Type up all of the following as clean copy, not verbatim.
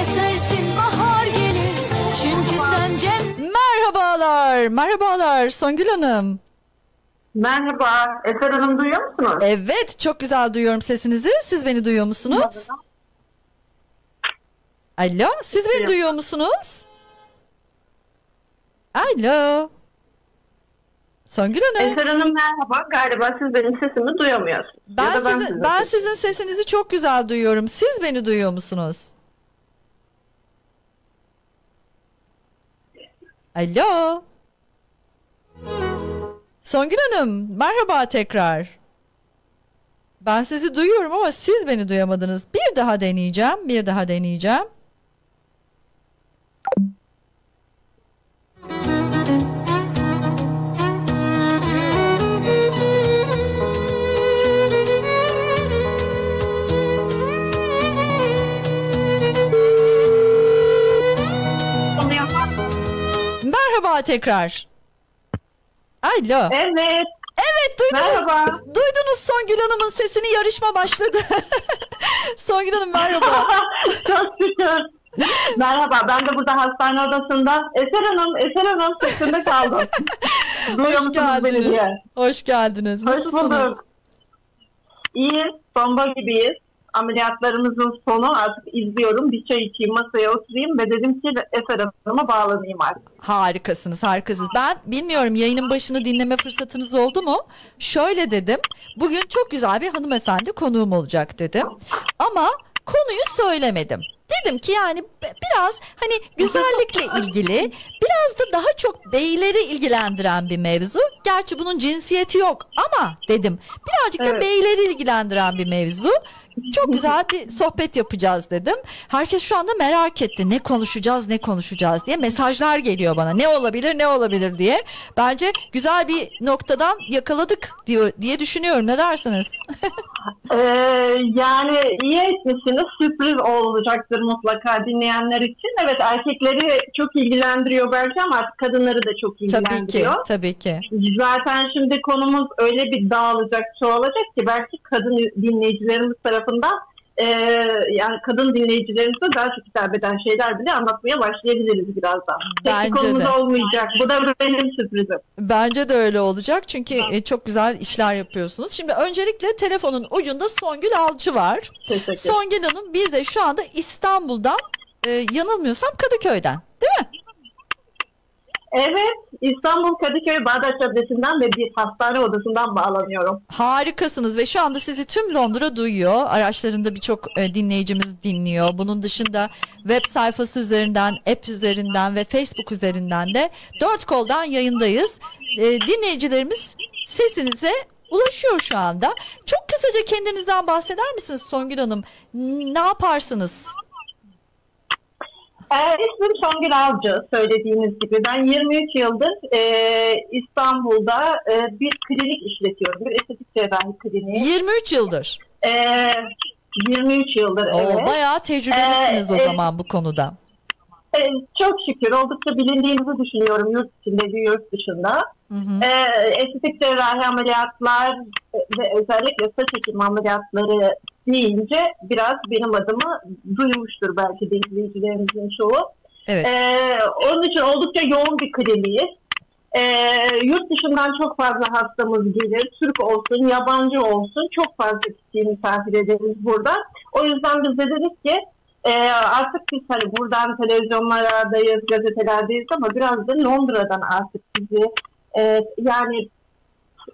Esersin bahar gelir çünkü sen Merhabalar, merhabalar Songül Hanım. Merhaba, Eser Hanım duyuyor musunuz? Evet, çok güzel duyuyorum sesinizi. Siz beni duyuyor musunuz? Alo, siz beni duyuyor musunuz? Alo. Songül Hanım. Eser Hanım merhaba, galiba siz benim sesimi duyamıyorsunuz. Ben sizin sesinizi çok güzel duyuyorum. Siz beni duyuyor musunuz? Alo. Songül Hanım, merhaba tekrar. Ben sizi duyuyorum ama siz beni duyamadınız. Bir daha deneyeceğim. Merhaba tekrar. Alo. Evet. Evet, duydunuz. Merhaba. Duydunuz Songül Hanım'ın sesini, yarışma başladı. Songül Hanım merhaba. Çok şükür. Merhaba, ben de burada hastane odasında. Eser Hanım sesinde kaldım. Duyuyor Hoş musunuz beni geldiniz. diye? Hoş geldiniz. Hoş Nasılsınız? bulduk. İyiyiz, bomba gibiyiz. Ameliyatlarımızın sonu, artık izliyorum. Bir çay içeyim, masaya oturayım ve dedim ki Eser Hanım'a bağlanayım artık. Harikasınız. Ben bilmiyorum, yayının başını dinleme fırsatınız oldu mu? Şöyle dedim. Bugün çok güzel bir hanımefendi konuğum olacak dedim. Ama konuyu söylemedim. Dedim ki yani biraz hani güzellikle ilgili, biraz da daha çok beyleri ilgilendiren bir mevzu. Gerçi bunun cinsiyeti yok ama dedim birazcık da beyleri ilgilendiren bir mevzu. Çok güzel bir sohbet yapacağız dedim. Herkes şu anda merak etti. Ne konuşacağız diye mesajlar geliyor bana. Ne olabilir diye. Bence güzel bir noktadan yakaladık diye düşünüyorum. Ne dersiniz? Yani iyi etmişsiniz. Sürpriz olacaktır mutlaka dinleyenler için. Evet, erkekleri çok ilgilendiriyor belki ama artık kadınları da çok ilgilendiriyor. Tabii ki. Zaten şimdi konumuz öyle bir dağılacak, çoğalacak ki belki kadın dinleyicilerimiz tarafından yani kadın dinleyicilerimize daha çok hitap eden şeyler bile anlatmaya başlayabiliriz birazdan. Tek konumuz olmayacak. Bu da benim sürprizim. Bence de öyle olacak çünkü çok güzel işler yapıyorsunuz. Şimdi öncelikle telefonun ucunda Songül Alcı var. Songül Hanım bize şu anda İstanbul'dan, yanılmıyorsam Kadıköy'den, değil mi? Evet, İstanbul Kadıköy Bağdat Caddesi'nden ve bir hastane odasından bağlanıyorum. Harikasınız ve şu anda sizi tüm Londra duyuyor. Araçlarında birçok dinleyicimiz dinliyor. Bunun dışında web sayfası üzerinden, app üzerinden ve Facebook üzerinden de 4 koldan yayındayız. Dinleyicilerimiz sesinize ulaşıyor şu anda. Çok kısaca kendinizden bahseder misiniz Songül Hanım? Ne yaparsınız? İsmim Songül Alcı, söylediğiniz gibi. Ben 23 yıldır İstanbul'da bir klinik işletiyorum. Bir estetik cerrahi kliniği. 23 yıldır? 23 yıldır, evet. Bayağı tecrübelisiniz o zaman bu konuda. Çok şükür. Oldukça bilindiğinizi düşünüyorum yurt içinde ve yurt dışında. Estetik cerrahi ameliyatlar ve özellikle saç ekimi ameliyatları deyince biraz benim adımı duymuştur belki de izleyicilerimizin çoğu. Evet. Onun için oldukça yoğun bir kliniğiz. Yurt dışından çok fazla hastamız gelir. Türk olsun, yabancı olsun, çok fazla kişiyi misafir ederiz burada. O yüzden biz de dedik ki artık biz hani buradan televizyonlardayız, gazetelerdeyiz ama biraz da Londra'dan artık bizi yani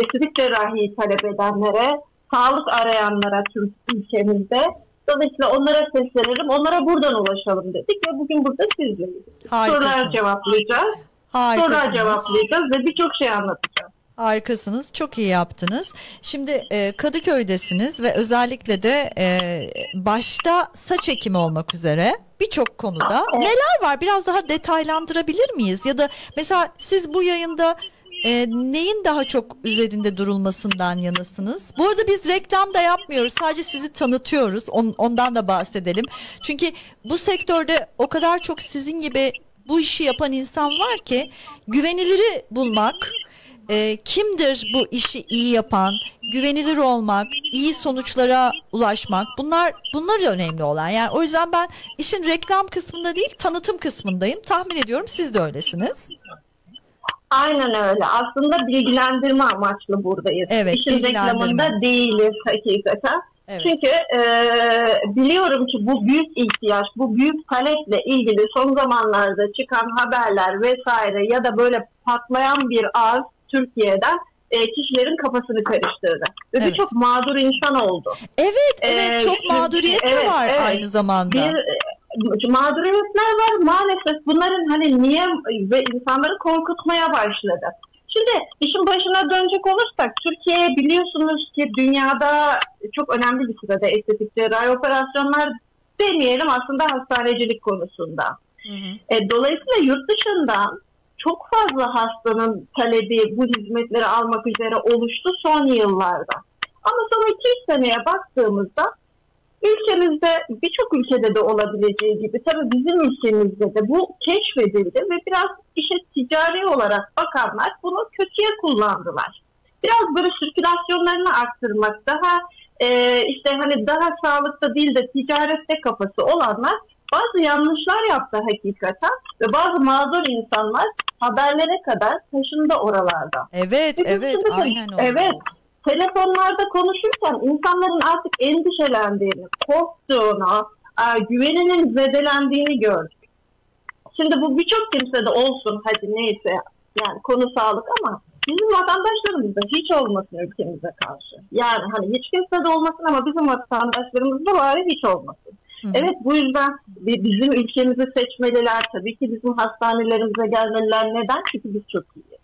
estetik cerrahiyi talep edenlere, sağlık arayanlara Türk ülkemizde, dolayısıyla onlara seslenelim, onlara buradan ulaşalım dedik ve bugün burada sizleyiz. Sorular cevaplayacağız. Sorular cevaplayacağız ve birçok şey anlatacağız. Harikasınız. Çok iyi yaptınız. Şimdi Kadıköy'desiniz ve özellikle de başta saç ekimi olmak üzere birçok konuda neler var? Biraz daha detaylandırabilir miyiz? Ya da mesela siz bu yayında neyin daha çok üzerinde durulmasından yanasınız? Bu arada biz reklam da yapmıyoruz. Sadece sizi tanıtıyoruz. Ondan da bahsedelim. Çünkü bu sektörde o kadar çok sizin gibi bu işi yapan insan var ki güveniliri bulmak, kimdir bu işi iyi yapan, güvenilir olmak, iyi sonuçlara ulaşmak, bunlar önemli olan. Yani o yüzden ben işin reklam kısmında değil, tanıtım kısmındayım. Tahmin ediyorum siz de öylesiniz. Aynen öyle. Aslında bilgilendirme amaçlı buradayız. Evet, İşin reklamında değiliz hakikaten. Evet. Çünkü biliyorum ki bu büyük ihtiyaç, bu büyük taleple ilgili son zamanlarda çıkan haberler vesaire ya da böyle patlayan bir ağız Türkiye'den kişilerin kafasını karıştırdı. Ve Evet. Birçok mağdur insan oldu. Evet, çok mağduriyet de var aynı zamanda. Mağduriyetler var maalesef. Bunların hani niye ve insanları korkutmaya başladı. Şimdi işin başına dönecek olursak, Türkiye biliyorsunuz ki dünyada çok önemli bir sırada estetik cerrahi operasyonlar demeyelim, aslında hastanecilik konusunda. Dolayısıyla yurt dışından çok fazla hastanın talebi bu hizmetleri almak üzere oluştu son yıllarda. Ama son 2-3 seneye baktığımızda ülkemizde, birçok ülkede de olabileceği gibi tabii bizim ülkemizde de bu keşfedildi ve biraz işe ticari olarak bakanlar bunu kötüye kullandılar. Biraz böyle sirkülasyonlarını arttırmak, daha işte hani daha sağlıkta değil de ticarette kafası olanlar bazı yanlışlar yaptı hakikaten ve bazı mağdur insanlar haberlere kadar taşındı oralarda. Evet, aynen öyle. Evet. Telefonlarda konuşurken insanların artık endişelendiğini, korktuğunu, güveninin zedelendiğini gördük. Şimdi bu birçok kimsede olsun, hadi neyse, yani konu sağlık ama bizim vatandaşlarımızda hiç olmasın ülkemize karşı. Yani hani hiç kimsede olmasın ama bizim vatandaşlarımızda bari hiç olmasın. Evet, bu yüzden bizim ülkemizi seçmeliler, tabii ki bizim hastanelerimize gelmeliler. Neden? Çünkü biz çok iyiyiz.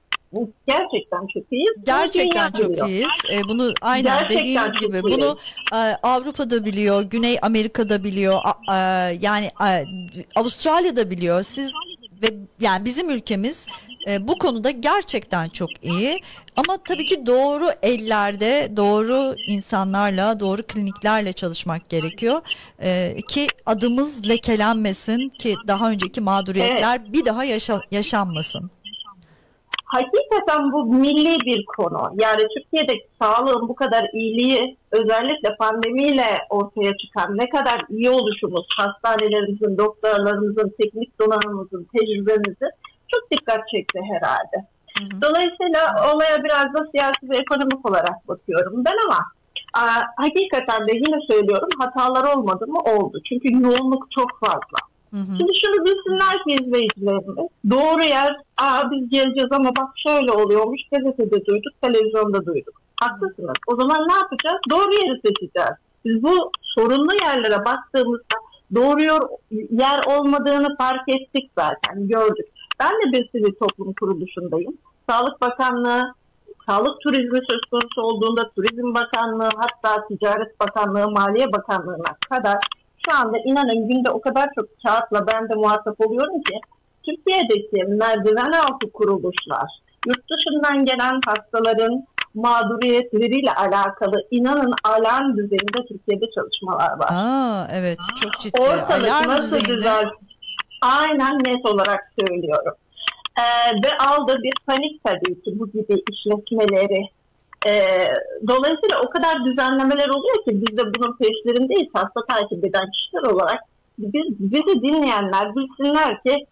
Gerçekten çok iyiyiz. Gerçekten çok iyiyiz. Bunu aynen Gerçekten dediğiniz gibi iyiyiz. bunu Avrupa'da biliyor, Güney Amerika'da biliyor, yani Avustralya'da biliyor. Siz ve yani bizim ülkemiz bu konuda gerçekten çok iyi. Ama tabii ki doğru ellerde, doğru insanlarla, doğru kliniklerle çalışmak gerekiyor. Ki adımız lekelenmesin, ki daha önceki mağduriyetler bir daha yaşanmasın. Hakikaten bu milli bir konu. Yani Türkiye'deki sağlığın bu kadar iyiliği, özellikle pandemiyle ortaya çıkan ne kadar iyi oluşumuz, hastanelerimizin, doktorlarımızın, teknik donanımımızın, tecrübemizin çok dikkat çekti herhalde. Dolayısıyla olaya biraz da siyasi ve ekonomik olarak bakıyorum ben ama hakikaten de yine söylüyorum, hatalar olmadı mı? Oldu. Çünkü yoğunluk çok fazla. Şimdi şunu bilsinler ki izleyicilerimiz, doğru yer, biz geleceğiz ama bak şöyle oluyormuş, gazetede duyduk, televizyonda duyduk. Haklısınız. O zaman ne yapacağız? Doğru yeri seçeceğiz. Biz bu sorunlu yerlere baktığımızda doğru yer olmadığını fark ettik zaten, gördük. Ben de bir sivil toplum kuruluşundayım. Sağlık Bakanlığı, Sağlık turizmi söz konusu olduğunda Turizm Bakanlığı, hatta Ticaret Bakanlığı, Maliye Bakanlığı'na kadar şu anda inanın günde o kadar çok kağıtla ben de muhatap oluyorum ki Türkiye'deki merdiven altı kuruluşlar, yurt dışından gelen hastaların mağduriyetleriyle alakalı inanın alarm düzeyinde Türkiye'de çalışmalar var. Evet, çok ciddi. Ortalık Alarm nasıl düzeyinde. düzel? Aynen, net olarak söylüyorum. Ve aldı bir panik tabii ki bu gibi işletmeleri. Dolayısıyla o kadar düzenlemeler oluyor ki biz de bunun peşlerindeyiz, hasta takip eden kişiler olarak. Bizi dinleyenler bilsinler ki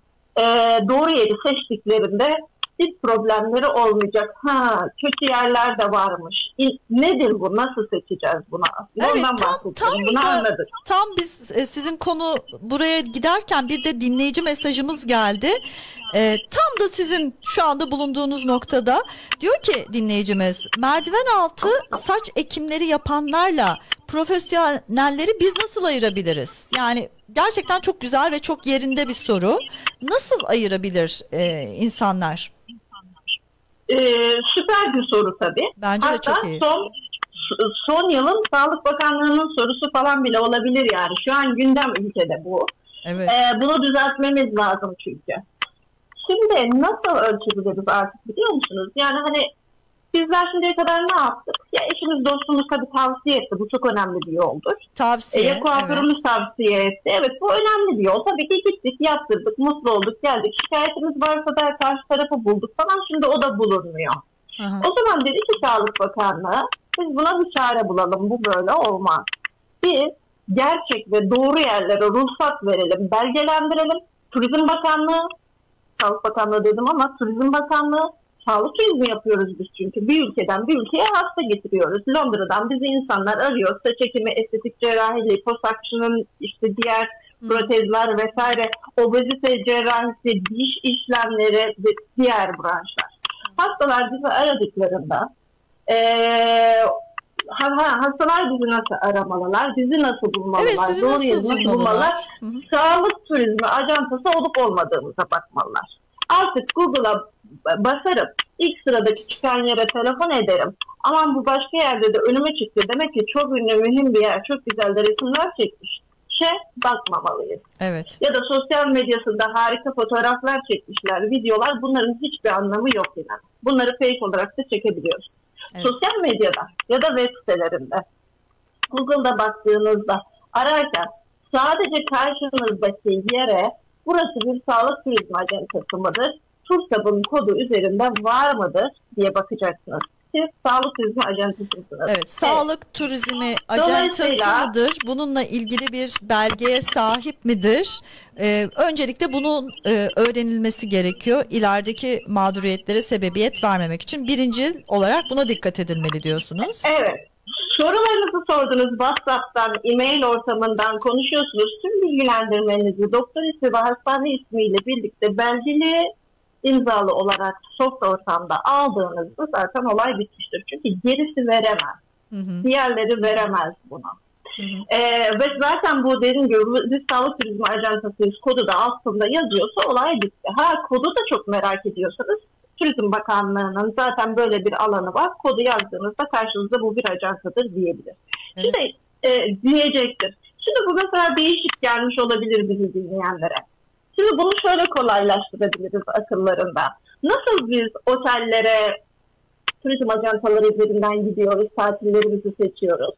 doğru yeri seçtiklerinde hiç problemleri olmayacak. Kötü yerler de varmış. Nedir bu? Nasıl seçeceğiz bunu? Evet, tam biz sizin konu buraya giderken bir de dinleyici mesajımız geldi. Tam da sizin şu anda bulunduğunuz noktada diyor ki dinleyicimiz, merdiven altı saç ekimleri yapanlarla profesyonelleri biz nasıl ayırabiliriz? Yani gerçekten çok güzel ve çok yerinde bir soru. Nasıl ayırabilir insanlar? Süper bir soru tabii. Bence de çok iyi. Son yılın Sağlık Bakanlığı'nın sorusu falan bile olabilir yani. Şu an gündem ülkede bu. Evet. Bunu düzeltmemiz lazım çünkü. Şimdi nasıl ölçebiliriz artık biliyor musunuz? Yani hani bizler şimdiye kadar ne yaptık? Ya eşimiz dostumuz tabii tavsiye etti. Bu çok önemli bir yoldur. Tavsiye. Kuaförümüz tavsiye etti. Evet, bu önemli bir yol. Tabii ki gittik, yaptırdık, mutlu olduk, geldik. Şikayetimiz varsa da karşı tarafı bulduk falan. Şimdi o da bulunmuyor. Aha. O zaman dedi ki Sağlık Bakanlığı, biz buna bir çare bulalım, bu böyle olmaz. Biz gerçek ve doğru yerlere ruhsat verelim, belgelendirelim. Turizm Bakanlığı, Sağlık Bakanlığı dedim ama Turizm Bakanlığı, sağlık turizmi yapıyoruz biz çünkü. Bir ülkeden bir ülkeye hasta getiriyoruz. Londra'dan bizi insanlar arıyor. Saç ekimi, estetik cerrahi, liposuction'ın işte diğer protezler vesaire, obezite cerrahisi, diş işlemleri ve diğer branşlar. Hastalar bizi aradıklarında hastalar bizi nasıl aramalılar, bizi nasıl bulmalılar, Evet, sizi doğru nasıl yeri nasıl bulmalılar, sağlık turizmi ajantası olup olmadığımıza bakmalılar. Artık Google'a basarım, ilk sıradaki çıkan yere telefon ederim. Aman bu başka yerde de önüme çıktı. Demek ki çok ünlü, mühim bir yer, çok güzel de resimler çekmiş. Bakmamalıyız. Evet. Ya da sosyal medyasında harika fotoğraflar çekmişler, videolar. Bunların hiçbir anlamı yok yine. Bunları fake olarak da çekebiliyoruz. Evet. Sosyal medyada ya da web sitelerinde, Google'da baktığınızda ararken sadece karşınızdaki yere burası bir sağlık turizmi ajantası mıdır, TURSAB'ın kodu üzerinde var mıdır diye bakacaksınız. Siz sağlık turizmi ajantasısınız. Evet, sağlık turizmi ajantası mıdır? Bununla ilgili bir belgeye sahip midir? Öncelikle bunun öğrenilmesi gerekiyor. İlerideki mağduriyetlere sebebiyet vermemek için birinci olarak buna dikkat edilmeli diyorsunuz. Evet. Sorularınızı sordunuz, WhatsApp'tan, e-mail ortamından konuşuyorsunuz. Tüm bilgilendirmenizi doktor ismi ve hastane ismiyle birlikte belgeli, imzalı olarak soft ortamda aldığınızda zaten olay bitmiştir. Çünkü gerisi veremez. Diğerleri veremez bunu. Ve zaten bu dediğim gibi biz sağlık turizmi ajantasıyız kodu da altında yazıyorsa olay bitti. Kodu da çok merak ediyorsanız Turizm Bakanlığı'nın zaten böyle bir alanı var. Kodu yazdığınızda karşınızda bu bir ajansadır diyebilir. Evet. Şimdi diyecektir. Şimdi bu mesela değişik gelmiş olabilir bizi dinleyenlere. Şimdi bunu şöyle kolaylaştırabiliriz akıllarında. Nasıl biz otellere, turizm ajantaları üzerinden gidiyoruz, tatillerimizi seçiyoruz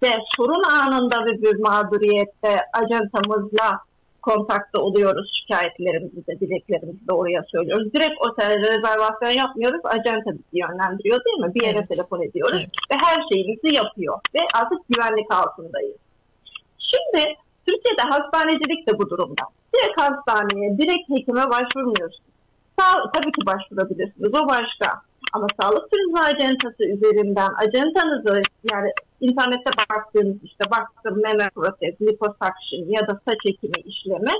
ve sorun anında ve bir mağduriyette ajantamızla kontakta oluyoruz, şikayetlerimizi de, dileklerimizi de oraya söylüyoruz. Direkt otelde rezervasyon yapmıyoruz, ajanta bizi yönlendiriyor değil mi? Bir yere telefon ediyoruz ve her şeyimizi yapıyor ve artık güvenlik altındayız. Şimdi Türkiye'de hastanecilik de bu durumda. Direkt hastaneye, direkt hekime başvurmuyorsunuz. Tabii ki başvurabilirsiniz, o başka. Ama sağlık turizmi ajantası üzerinden ajantanızı, yani internette baktığınız işte baktım meme protez, liposuction ya da saç ekimi işlemi.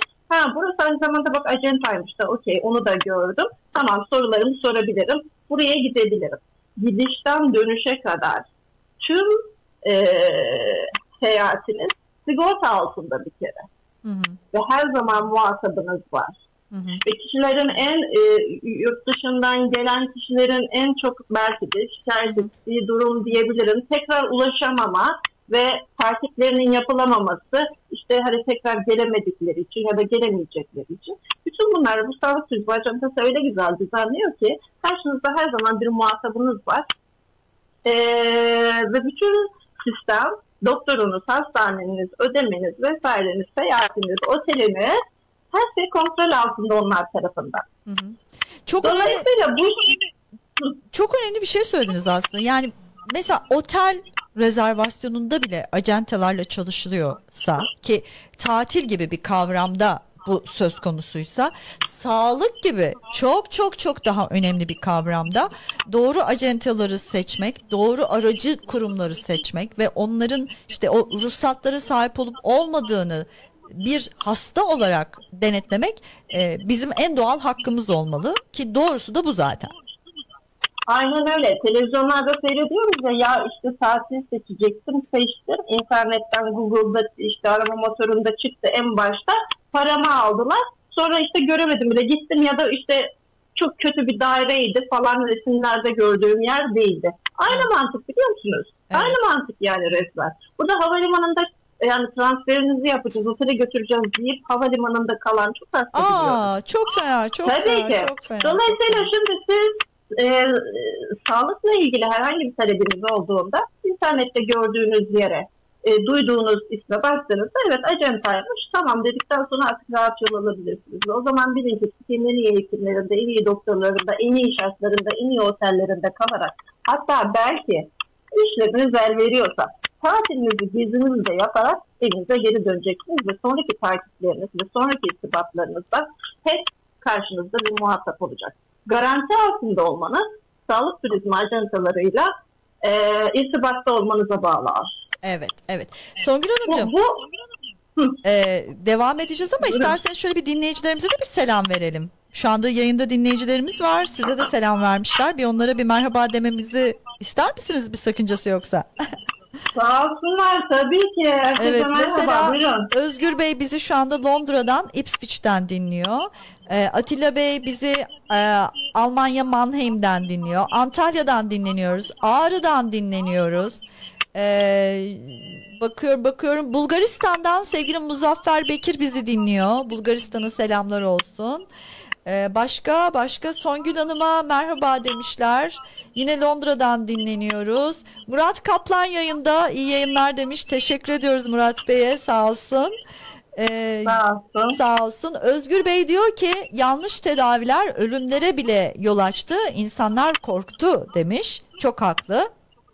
Burası aynı zamanda bak ajantaymış da okey onu da gördüm. Tamam sorularımı sorabilirim. Buraya gidebilirim. Gidişten dönüşe kadar tüm seyahatiniz sigorta altında bir kere. Ve her zaman muhatabınız var. Ve kişilerin yurt dışından gelen kişilerin en çok belki de şikayet ettiği durum diyebilirim. Tekrar ulaşamama ve takiplerinin yapılamaması, işte hani tekrar gelemedikleri için ya da gelemeyecekleri için. Bütün bunlar bu sağlık turizmi ajantası öyle güzel düzenliyor ki karşınızda her zaman bir muhatabınız var. Ve bütün sistem, doktorunuz, hastaneniz, ödemeniz vesaireniz, seyahatiniz, oteliniz, her şey kontrol altında onlar tarafından. Çok önemli bir şey söylediniz aslında. Yani mesela otel rezervasyonunda bile ajantalarla çalışılıyorsa ki tatil gibi bir kavramda bu söz konusuysa, sağlık gibi çok daha önemli bir kavramda doğru ajantaları seçmek, doğru aracı kurumları seçmek ve onların işte o ruhsatlara sahip olup olmadığını bir hasta olarak denetlemek bizim en doğal hakkımız olmalı ki doğrusu da bu zaten. Aynen öyle. Televizyonlarda seyrediyoruz ya işte tatil seçecektim, seçtim. İnternetten, Google'da işte arama motorunda çıktı en başta. Paramı aldılar. Sonra işte göremedim bile gittim ya da işte çok kötü bir daireydi falan, resimlerde gördüğüm yer değildi. Aynı mantık biliyor musunuz? Evet. Aynı mantık yani resmen. Burada havalimanında yani transferinizi yapacağız, otele götüreceğiz deyip havalimanında kalan çok hasta biliyorum. Çok fena, çok fena. Dolayısıyla şimdi siz sağlıkla ilgili herhangi bir talebiniz olduğunda internette gördüğünüz yere duyduğunuz isme baktığınızda evet acentaymış tamam dedikten sonra artık rahat yol alabilirsiniz. O zaman bilin ki Türkiye'nin en iyi hekimlerinde, en iyi doktorlarında, en iyi şartlarında, en iyi otellerinde kalarak hatta belki işleriniz el veriyorsa tatilinizi, gezinizi de yaparak evinize geri döneceksiniz ve sonraki takipleriniz ve sonraki irtibatlarınızda hep karşınızda bir muhatap olacak. Garanti altında olmanız sağlık turizmi ajantalarıyla irtibatta olmanıza bağlı. Evet, evet. Songül Hanımcığım, devam edeceğiz ama isterseniz şöyle bir dinleyicilerimize de bir selam verelim. Şu anda yayında dinleyicilerimiz var. Size de selam vermişler. Bir onlara bir merhaba dememizi ister misiniz, bir sakıncası yoksa? Sağ olsunlar tabii ki. Herkese evet, merhaba, mesela buyurun. Özgür Bey bizi şu anda Londra'dan, Ipswich'ten dinliyor. Atilla Bey bizi Almanya Mannheim'den dinliyor. Antalya'dan dinleniyoruz. Ağrı'dan dinleniyoruz. Bakıyorum Bulgaristan'dan sevgili Muzaffer Bekir bizi dinliyor. Bulgaristan'a selamlar olsun. Başka Songül Hanım'a merhaba demişler. Yine Londra'dan dinleniyoruz. Murat Kaplan yayında, iyi yayınlar demiş. Teşekkür ediyoruz Murat Bey'e, sağ olsun. Sağ olsun. Sağ olsun. Özgür Bey diyor ki yanlış tedaviler ölümlere bile yol açtı. İnsanlar korktu demiş. Çok haklı.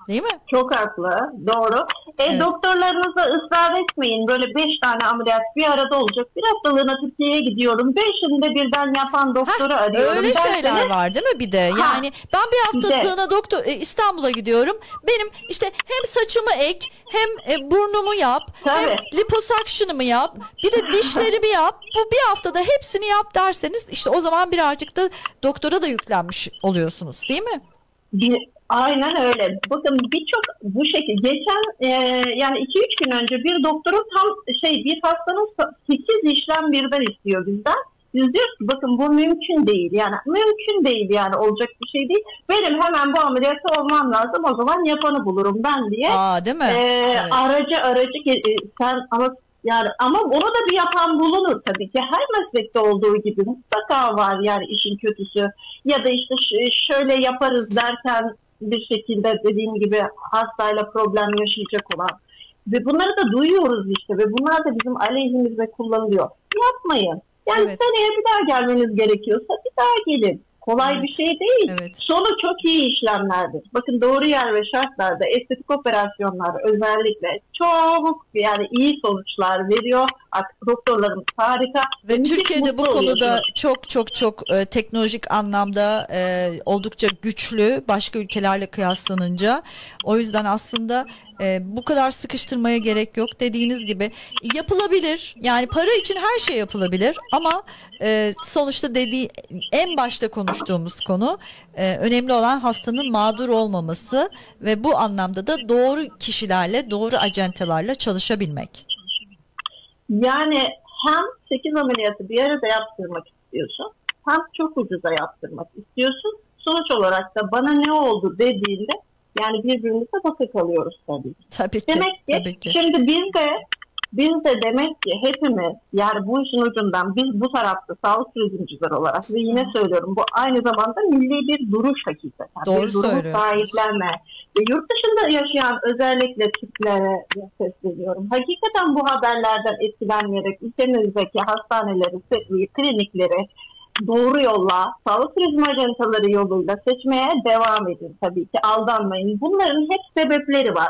Değil mi? Çok haklı. Doğru. Evet. Doktorlarınıza ısrar etmeyin. Böyle 5 tane ameliyat bir arada olacak. Bir haftalığına Türkiye'ye gidiyorum. 5'ini de birden yapan doktoru arıyorum. Öyle derseniz, şeyler var değil mi bir de? Yani ben bir haftalığına İstanbul'a gidiyorum. Benim işte hem saçımı ek, hem burnumu yap, hem liposuction'ımı yap, bir de dişlerimi yap. Bu bir haftada hepsini yap derseniz işte o zaman birazcık da doktora da yüklenmiş oluyorsunuz değil mi? Aynen öyle. Bakın birçok bu şekilde geçen yani 2-3 gün önce bir doktorun bir hastanın 8 işlem birden istiyor bizden. Biz diyoruz ki bakın bu mümkün değil. Yani mümkün değil, yani olacak bir şey değil. Benim hemen bu ameliyatı olmam lazım, o zaman yapanı bulurum ben diye. Değil mi? Evet. Aracı sen ama onu da bir yapan bulunur tabii ki. Her meslekte olduğu gibi mutlaka var yani işin kötüsü. Ya da işte şöyle yaparız derken bir şekilde dediğim gibi hastayla problem yaşayacak olan. Ve bunları da duyuyoruz işte ve bunlar da bizim aleyhimizde kullanılıyor. Yapmayın. Yani seneye bir daha gelmeniz gerekiyorsa bir daha gelin. Kolay bir şey değil. Sonu çok iyi işlemlerdir. Bakın doğru yer ve şartlarda estetik operasyonlar özellikle çok yani iyi sonuçlar veriyor. Doktorlarımız harika. Ve Türkiye'de bu konuda çok teknolojik anlamda oldukça güçlü başka ülkelerle kıyaslanınca. O yüzden aslında bu kadar sıkıştırmaya gerek yok. Dediğiniz gibi yapılabilir. Yani para için her şey yapılabilir ama sonuçta en başta konuştuğumuz konu önemli olan hastanın mağdur olmaması ve bu anlamda da doğru kişilerle, doğru acentelerle çalışabilmek. Yani hem 8 ameliyatı bir arada yaptırmak istiyorsun, hem çok ucuza yaptırmak istiyorsun. Sonuç olarak da bana ne oldu dediğinde yani birbirimize bakı kalıyoruz tabii. Tabii ki. Demek ki şimdi biz de demek ki hepimiz yani bu işin ucundan biz bu tarafta sağlık turizmciler olarak ve yine söylüyorum bu aynı zamanda milli bir duruş hakikaten. Doğru bir durumu sahiplenme. Ve yurt dışında yaşayan özellikle Türklere sesleniyorum. Hakikaten bu haberlerden etkilenmeyerek ülkemizdeki hastaneleri, klinikleri doğru yolla, sağlık turizmi ajantaları yoluyla seçmeye devam edin tabii ki. Aldanmayın. Bunların hep sebepleri var.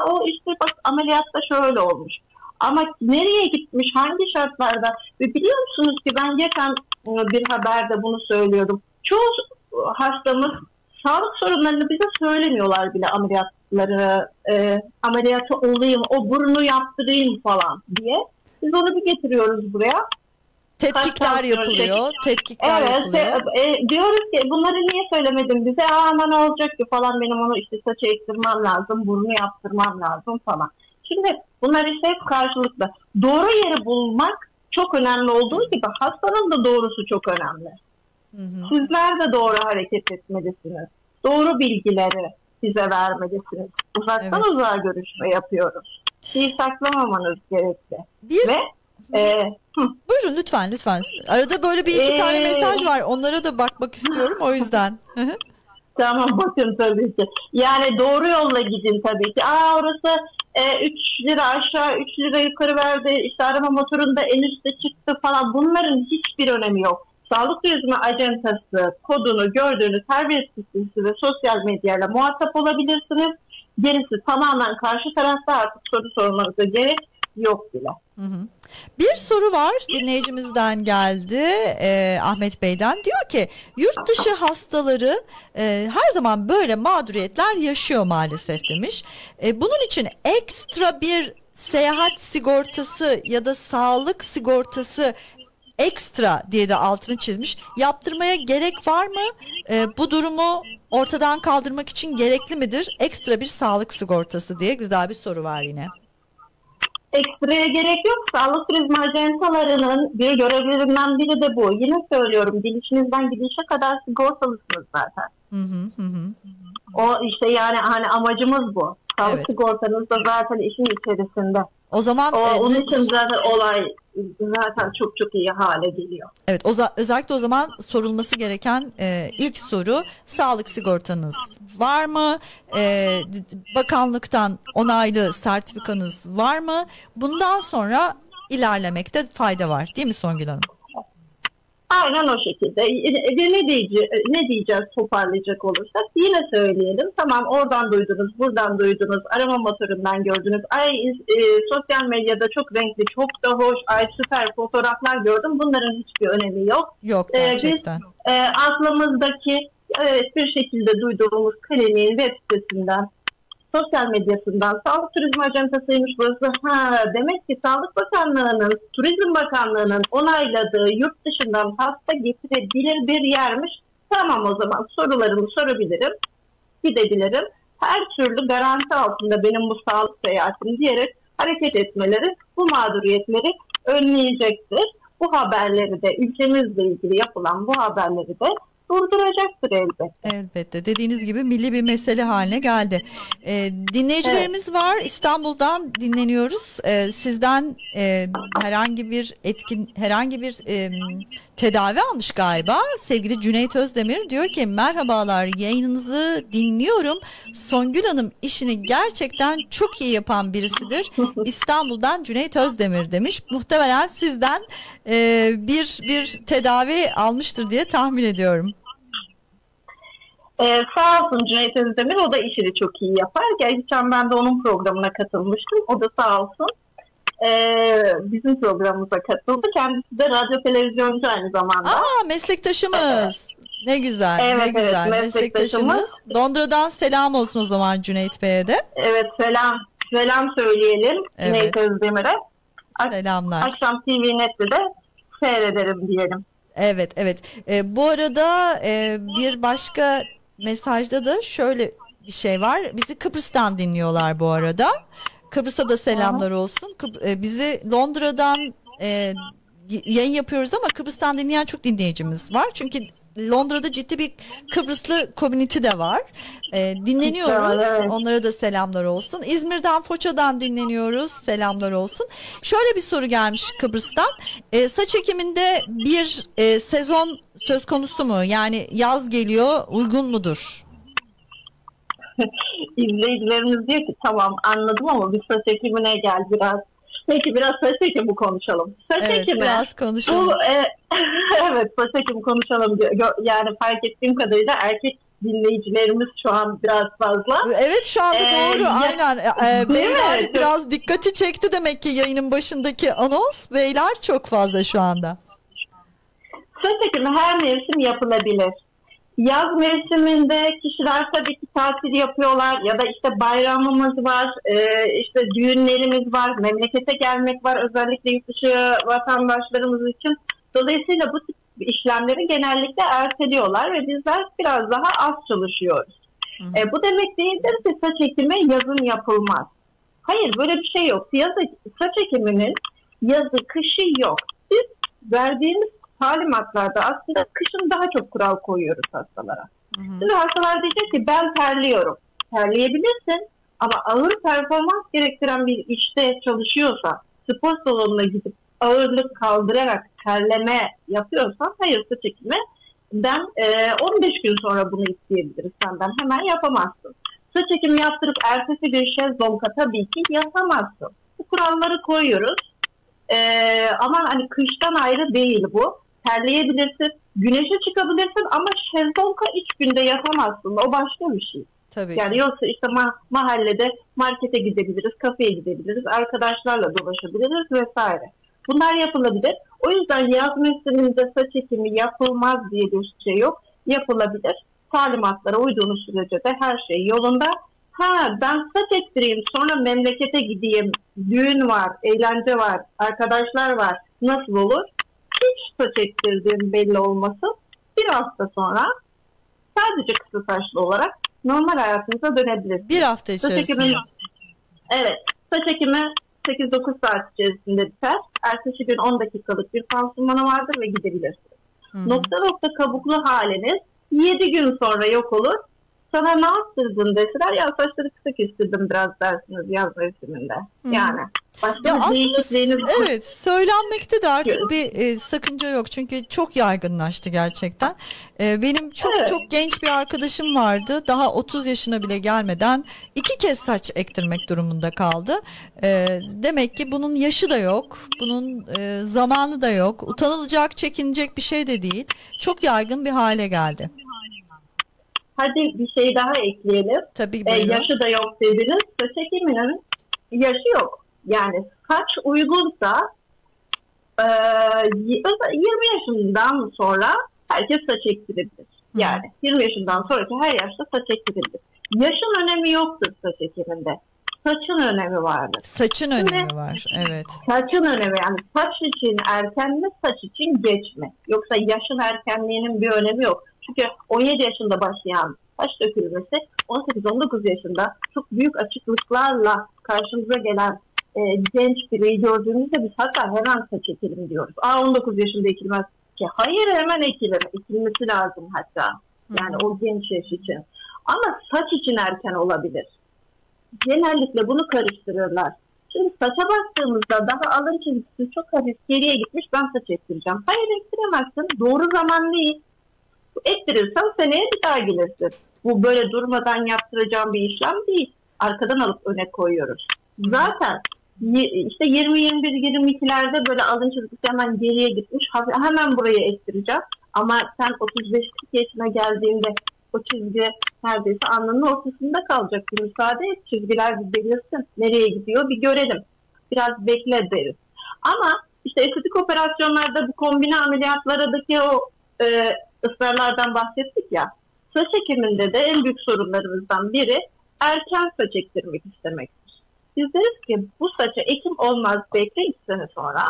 O işte bak ameliyatta şöyle olmuş. Ama nereye gitmiş, hangi şartlarda? Ve biliyor musunuz ki ben geçen bir haberde bunu söylüyordum. Çoğu hastamız sağlık sorunlarını bize söylemiyorlar bile ameliyatı olayım, o burnu yaptırayım falan diye. Biz onu bir getiriyoruz buraya. Tetkikler yapılıyor. Diyoruz ki bunları niye söylemedin bize? Ama ne olacak ki falan, benim onu işte saçı ektirmem lazım, burnu yaptırmam lazım falan. Şimdi bunlar işte hep karşılıklı. Doğru yeri bulmak çok önemli olduğu gibi hastanın da doğrusu çok önemli. Sizler de doğru hareket etmelisiniz. Doğru bilgileri size vermelisiniz. Uzaktan uzağa görüşme yapıyoruz. Şeyi saklamamanız gerekli. Buyurun lütfen. Arada böyle bir iki tane mesaj var. Onlara da bakmak istiyorum o yüzden. Tamam, bakın tabii ki. Yani doğru yolla gidin tabii ki. Orası 3 lira aşağı 3 lira yukarı verdi. İşte arama motorunda en üstte çıktı falan. Bunların hiçbir önemi yok. Sağlık turizmi acentası kodunu gördüğünüz her bir sitesi ve sosyal medyayla muhatap olabilirsiniz. Gerisi tamamen karşı tarafta, artık soru sormanıza gerek yok bile. Bir soru var, dinleyicimizden geldi, Ahmet Bey'den. Diyor ki yurt dışı hastaları her zaman böyle mağduriyetler yaşıyor maalesef demiş. Bunun için ekstra bir seyahat sigortası ya da sağlık sigortası ekstra diye de altını çizmiş. Yaptırmaya gerek var mı? Bu durumu ortadan kaldırmak için gerekli midir? Ekstra bir sağlık sigortası diye güzel bir soru var yine. Ekstraya gerek yok. Sağlık turizmi ajansalarının bir görevlerinden biri de bu. Yine söylüyorum, gelişinizden gidişe kadar sigortalısınız zaten. O işte yani hani amacımız bu. Sağlık sigortanız da zaten işin içerisinde. O zaman onun için zaten olay zaten çok çok iyi hale geliyor. Evet, özellikle o zaman sorulması gereken ilk soru, sağlık sigortanız var mı? Bakanlıktan onaylı sertifikanız var mı? Bundan sonra ilerlemekte fayda var, değil mi Songül Hanım? Aynen o şekilde. Ne diyeceğiz toparlayacak olursak? Yine söyleyelim. Tamam, oradan duydunuz, buradan duydunuz, arama motorundan gördünüz. Sosyal medyada çok renkli, çok da hoş, süper fotoğraflar gördüm. Bunların hiçbir önemi yok. Yok gerçekten. Biz aklımızdaki bir şekilde duyduğumuz kliniğin web sitesinden, sosyal medyasından, sağlık turizmi ajantasıymış burası. Demek ki Sağlık Bakanlığı'nın, Turizm Bakanlığı'nın onayladığı yurt dışından hasta getirebilir bir yermiş. Tamam, o zaman sorularımı sorabilirim, gidebilirim. Her türlü garanti altında benim bu sağlık seyahatim diyerek hareket etmeleri bu mağduriyetleri önleyecektir. Bu haberleri de, ülkemizle ilgili yapılan bu haberleri de durduracaktır elbette. Elbette. Dediğiniz gibi milli bir mesele haline geldi. Dinleyicilerimiz var. İstanbul'dan dinleniyoruz. Sizden herhangi bir tedavi almış galiba. Sevgili Cüneyt Özdemir diyor ki merhabalar, yayınınızı dinliyorum. Songül Hanım işini gerçekten çok iyi yapan birisidir. İstanbul'dan Cüneyt Özdemir demiş. Muhtemelen sizden bir tedavi almıştır diye tahmin ediyorum. Sağ olsun Cüneyt Özdemir, o da işini çok iyi yapar. Geçen ben de onun programına katılmıştım. O da sağ olsun bizim programımıza katıldı. Kendisi de radyo televizyoncu aynı zamanda. Meslektaşımız. Ne güzel, evet, ne güzel. Evet, meslektaşımız. Londra'dan selam olsun o zaman Cüneyt Bey'e de. Evet, selam söyleyelim Cüneyt Özdemir'e. Selamlar. Akşam TV Net'te de seyrederim diyelim. Evet. Bu arada bir başka mesajda da şöyle bir şey var. Bizi Kıbrıs'tan dinliyorlar bu arada. Kıbrıs'a da selamlar olsun. Bizi Londra'dan yayın yapıyoruz ama Kıbrıs'tan dinleyen çok dinleyicimiz var. Çünkü Londra'da ciddi bir Kıbrıslı community de var. Dinleniyoruz. Evet. Onlara da selamlar olsun. İzmir'den, Foça'dan dinleniyoruz. Selamlar olsun. Şöyle bir soru gelmiş Kıbrıs'tan. Saç ekiminde bir sezon söz konusu mu? Yani yaz geliyor, uygun mudur? İzleyicilerimiz diyor ki tamam anladım ama bir saç ekimine gel biraz. Peki biraz saç ekimi konuşalım. Saç ekimi. Biraz konuşalım. Evet, saç ekimi konuşalım diyor. Yani fark ettiğim kadarıyla erkek dinleyicilerimiz şu an biraz fazla. Evet, şu anda doğru. Aynen. Beyler biraz dikkati çekti demek ki yayının başındaki anons. Beyler çok fazla şu anda. Saç ekimi her mevsim yapılabilir. Yaz mevsiminde kişiler tabii ki tatil yapıyorlar ya da işte bayramımız var, işte düğünlerimiz var, memlekete gelmek var özellikle yurt dışı vatandaşlarımız için. Dolayısıyla bu tip işlemleri genellikle erteliyorlar ve bizler biraz daha az çalışıyoruz. Bu demek değildir ki saç ekimi yazın yapılmaz. Hayır, böyle bir şey yok. Saç ekiminin yazı, kışı yok. Biz verdiğimiz talimatlarda aslında kışın daha çok kural koyuyoruz hastalara. Şimdi hastalar diyecek ki ben terliyorum. Terleyebilirsin ama ağır performans gerektiren bir işte çalışıyorsa, spor salonuna gidip ağırlık kaldırarak terleme yapıyorsan hayır, saç ekimi ben 15 gün sonra bunu isteyebiliriz senden. Hemen yapamazsın. Saç ekimi yaptırıp ertesi gün şezlonga tabii ki yapamazsın. Bu kuralları koyuyoruz. Ama hani kıştan ayrı değil bu. Terleyebilirsin, güneşe çıkabilirsin ama şezlonga 3 günde yapamazsın. O başka bir şey. Tabii. Yani yoksa işte mahallede markete gidebiliriz, kafeye gidebiliriz, arkadaşlarla dolaşabiliriz vesaire. Bunlar yapılabilir. O yüzden yaz mevsiminde saç ekimi yapılmaz diye bir şey yok. Yapılabilir. Talimatlara uyduğunuz sürece de her şey yolunda. Ben saç ektireyim, sonra memlekete gideyim, düğün var, eğlence var, arkadaşlar var. Nasıl olur? Hiç saç ektirdiğim belli olmasın. Bir hafta sonra sadece kısa saçlı olarak normal hayatınıza dönebilirsiniz. Bir hafta içerisinde. Evet. Saç ekimi 8-9 saat içerisinde biter. Ertesi gün 10 dakikalık bir pansumanı vardır ve gidebilirsiniz. Nokta nokta kabuklu haliniz 7 gün sonra yok olur. Sana ne yaptırdın deseler, ya saçları kısa kestirdim biraz dersiniz yaz mevsiminde. Yani başka bir değişikliğiniz evet, söylenmekte de artık bir sakınca yok. Çünkü çok yaygınlaştı gerçekten. Benim çok genç bir arkadaşım vardı. Daha 30 yaşına bile gelmeden 2 kez saç ektirmek durumunda kaldı. Demek ki bunun yaşı da yok. Bunun zamanı da yok. Utanılacak, çekinecek bir şey de değil. Çok yaygın bir hale geldi. Hadi bir şey daha ekleyelim. Tabii, yaşı da yok dediniz. Saç ekiminin yaşı yok. Yani saç uygunsa 20 yaşından sonra herkes saç ektirebilir. Yani 20 yaşından sonraki her yaşta saç ektirebilir. Yaşın önemi yoktur saç ekiminde. Saçın önemi vardır. Saçın önemi var, evet. Saçın önemi, yani saç için erken mi, saç için geç mi? Yoksa yaşın erkenliğinin bir önemi yok. Çünkü 17 yaşında başlayan saç dökülmesi 18-19 yaşında çok büyük açıklıklarla karşımıza gelen genç bireyi gördüğümüzde biz hatta hemen saç ekelim diyoruz. 19 yaşında ekilmez ki. Hayır, hemen ekilir. Ekilmesi lazım hatta. Yani o genç yaş için. Ama saç için erken olabilir. Genellikle bunu karıştırırlar. Şimdi saça baktığımızda daha alın çizgisi çok hafif geriye gitmiş, ben saç ektireceğim. Hayır, ektiremezsin. Doğru zaman değil. Ektirirsen seneye bir daha gelirsin. Bu böyle durmadan yaptıracağım bir işlem değil. Arkadan alıp öne koyuyoruz. Zaten işte 20-21-22'lerde böyle alın çizgisi hemen geriye gitmiş. Hemen buraya ektireceğim. Ama sen 35-40 yaşına geldiğinde o çizgi neredeyse alnının ortasında kalacak. Bir müsaade et, çizgiler bir belirsin. Nereye gidiyor bir görelim. Biraz bekle deriz. Ama işte estetik operasyonlarda bu kombine ameliyatlardaki o ısrarlardan bahsettik ya. Saç ekiminde de en büyük sorunlarımızdan biri erken saç ektirmek istemektir. Biz deriz ki bu saça ekim olmaz, bekle 2 sene sonra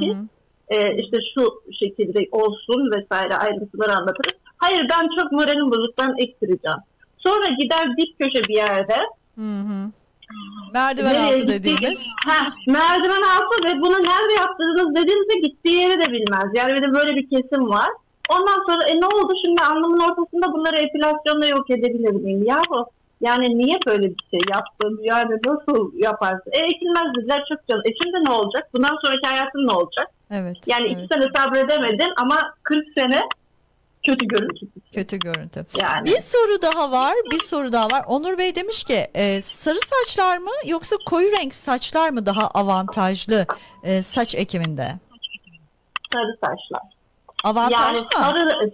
ki işte şu şekilde olsun vesaire ayrıntıları anlatırız. Hayır, ben çok moralim bozuk, ben ektireceğim. Sonra gider dip köşe bir yerde. Merdiven altı dediğimiz. Merdiven altı ve bunu nerede yaptırdınız dediğimizde gittiği yeri de bilmez. Yani bir de böyle bir kesim var. Ondan sonra ne oldu şimdi, alnımın ortasında bunları epilasyonla yok edebilir miyim? Yahu yani niye böyle bir şey yaptın? Yani nasıl yaparsın? Ekilmez dediler, çok canım. Şimdi ne olacak? Bundan sonraki hayatın ne olacak? Evet. Yani 2 sene sabredemedin ama 40 sene kötü görüntü. Kötü görüntü. Yani. Bir soru daha var. Onur Bey demiş ki sarı saçlar mı yoksa koyu renk saçlar mı daha avantajlı saç ekiminde? Sarı saçlar. Avantajlı yani mı? Sarı,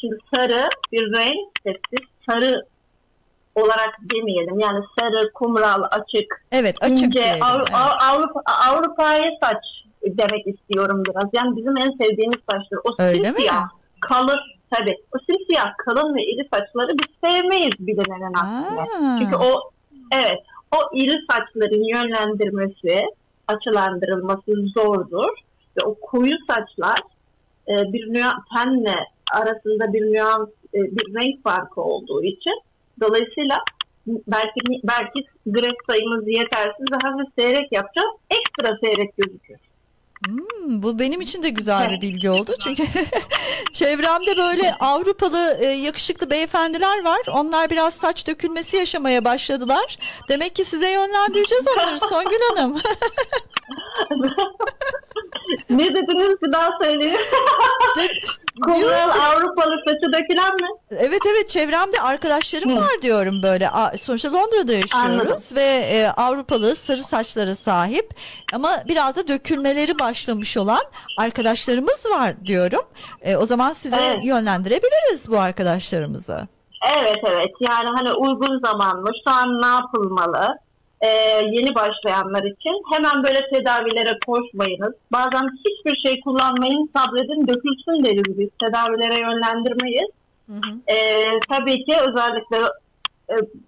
şimdi sarı bir renk, sessiz sarı olarak demeyelim. Yani sarı, kumral, açık. Evet, açık ince, diyelim. Avrupa'ya saç demek istiyorum biraz. Yani bizim en sevdiğimiz saçlar. O simsiyah, kalın, tabii. O simsiyah, kalın ve iri saçları biz sevmeyiz bilinenen aksine. Çünkü o iri saçların yönlendirmesi, açılandırılması zordur. Ve o koyu saçlar tenle arasında bir renk farkı olduğu için dolayısıyla belki grek sayımız yetersiz, daha bir seyrek yapacağız. Ekstra seyrek gözüküyor. Bu benim için de güzel bir bilgi oldu. Çünkü çevremde böyle Avrupalı yakışıklı beyefendiler var. Onlar biraz saç dökülmesi yaşamaya başladılar. Demek ki size yönlendireceğiz onları Songül Hanım. Ne dediniz, bir daha söyleyin. Kumral Avrupalı saçı dökülen mi? Evet evet, çevremde arkadaşlarım var diyorum böyle. Sonuçta Londra'da yaşıyoruz. Anladım. Ve Avrupalı sarı saçlara sahip ama biraz da dökülmeleri başlamış olan arkadaşlarımız var diyorum. O zaman size yönlendirebiliriz bu arkadaşlarımızı. Evet evet, yani hani uygun zaman mı, şu an ne yapılmalı? Yeni başlayanlar için hemen böyle tedavilere koşmayınız. Bazen hiçbir şey kullanmayın, sabredin, dökülsün deriz biz. Tedavilere yönlendirmeyiz. Tabii ki özellikle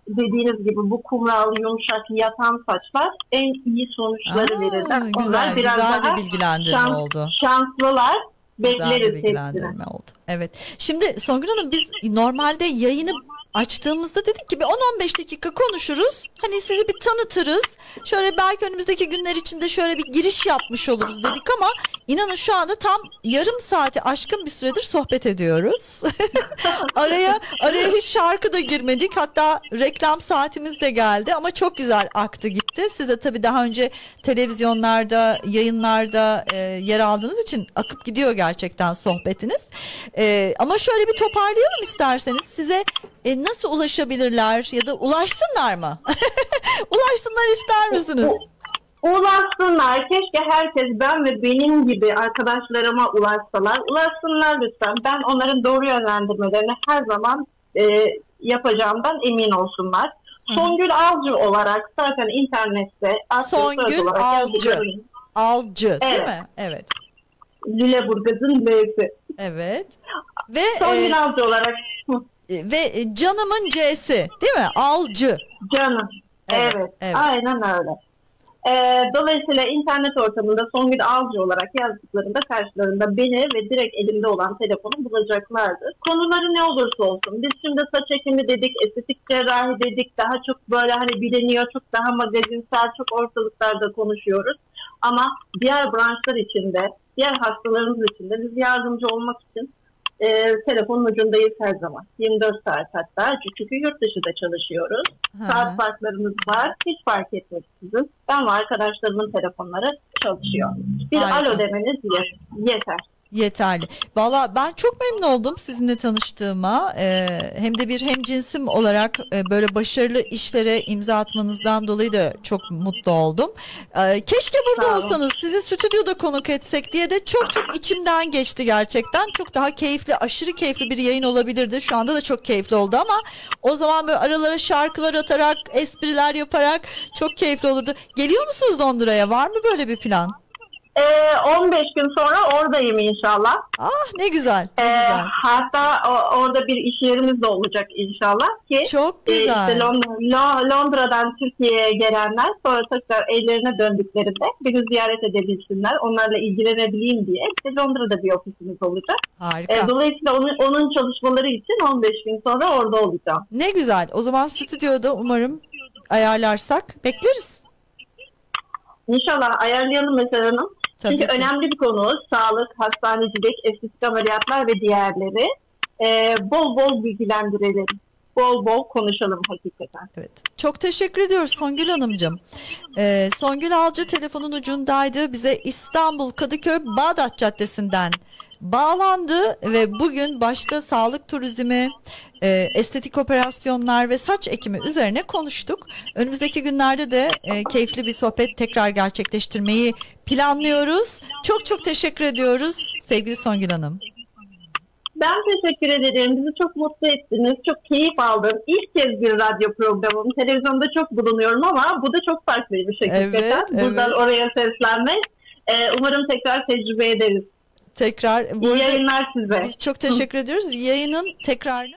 dediğiniz gibi bu kumral, yumuşak, yatan saçlar en iyi sonuçları verirler. Güzel, biraz güzel daha bir bilgilendirme oldu. Şanslılar. Güzel bir Bekleriz bilgilendirme hepsini. oldu. Evet. Şimdi Songül Hanım, biz normalde yayını açtığımızda dedik ki bir 10-15 dakika konuşuruz. Hani sizi bir tanıtırız. Şöyle belki önümüzdeki günler içinde şöyle bir giriş yapmış oluruz dedik ama inanın şu anda tam yarım saati aşkın bir süredir sohbet ediyoruz. Araya hiç şarkı da girmedik. Hatta reklam saatimiz de geldi ama çok güzel aktı gitti. Siz de tabii daha önce televizyonlarda, yayınlarda yer aldığınız için akıp gidiyor gerçekten sohbetiniz. Ama şöyle bir toparlayalım isterseniz. Size nasıl ulaşabilirler ya da ulaşsınlar mı? Ulaşsınlar ister misiniz? Ulaşsınlar. Keşke herkes ben ve benim gibi arkadaşlarıma ulaşsalar. Ulaşsınlar lütfen. Ben onların doğru yönlendirmelerini her zaman yapacağımdan emin olsunlar. Songül Avcı olarak zaten internette Songül Avcı. Avcı değil Evet. mi? Evet. Lüleburgaz'ın L'si. Evet. Ve Songül Avcı olarak canımın C'si değil mi? Avcı. canım. Evet, Evet. evet. Aynen öyle. Dolayısıyla internet ortamında Songül Avcı olarak yazdıklarında karşılarında beni ve direkt elimde olan telefonu bulacaklardır. Konuları ne olursa olsun. Biz şimdi saç ekimi dedik, estetik cerrahi dedik. Daha çok böyle hani biliniyor, çok daha magazinsel, çok ortalıklarda konuşuyoruz. Ama diğer branşlar içinde, diğer hastalarımız için de biz yardımcı olmak için telefonun ucundayız her zaman. 24 saat hatta. Çünkü yurt dışında çalışıyoruz. Saat farklarımız var. Hiç fark etmeksizin. Ben ve arkadaşlarımın telefonları çalışıyor. Bir Harika. alo demeniz yeter. Yeterli. Valla ben çok memnun oldum sizinle tanıştığıma. Hem de bir hemcinsim olarak böyle başarılı işlere imza atmanızdan dolayı da çok mutlu oldum. Keşke burada olsanız, sizi stüdyoda konuk etsek diye de çok içimden geçti gerçekten. Çok daha keyifli, aşırı keyifli bir yayın olabilirdi. Şu anda da çok keyifli oldu ama o zaman böyle aralara şarkılar atarak, espriler yaparak çok keyifli olurdu. Geliyor musunuz Londra'ya? Var mı böyle bir plan? 15 gün sonra oradayım inşallah. Ah ne güzel. Ne güzel. Hatta orada bir iş yerimiz de olacak inşallah ki Çok güzel. işte Londra'dan Türkiye'ye gelenler sonra tekrar evlerine döndüklerinde beni ziyaret edebilsinler. Onlarla ilgilenebileyim diye. İşte Londra'da bir ofisimiz olacak. Harika. Dolayısıyla onun çalışmaları için 15 gün sonra orada olacağım. Ne güzel. O zaman stüdyoda umarım ayarlarsak bekleriz. İnşallah ayarlayalım mesela hanım. Tabii Çünkü ki. önemli bir konu sağlık, hastanecilik, estetik ameliyatlar ve diğerleri. Bol bol bilgilendirelim. Bol bol konuşalım hakikaten. Evet. Çok teşekkür ediyoruz Songül Hanımcığım. Songül Avcı telefonun ucundaydı. Bize İstanbul Kadıköy Bağdat Caddesi'nden bağlandı ve bugün başta sağlık turizmi, estetik operasyonlar ve saç ekimi üzerine konuştuk. Önümüzdeki günlerde de keyifli bir sohbet tekrar gerçekleştirmeyi planlıyoruz. Çok teşekkür ediyoruz sevgili Songül Hanım. Ben teşekkür ederim. Bizi çok mutlu ettiniz. Çok keyif aldım. İlk kez bir radyo programım. Televizyonda çok bulunuyorum ama bu da çok farklıymış hakikaten. Evet, Buradan oraya seslenmek. Umarım tekrar tecrübe ederiz. Tekrar. İyi yayınlar size. Biz çok teşekkür ediyoruz. Yayının tekrarını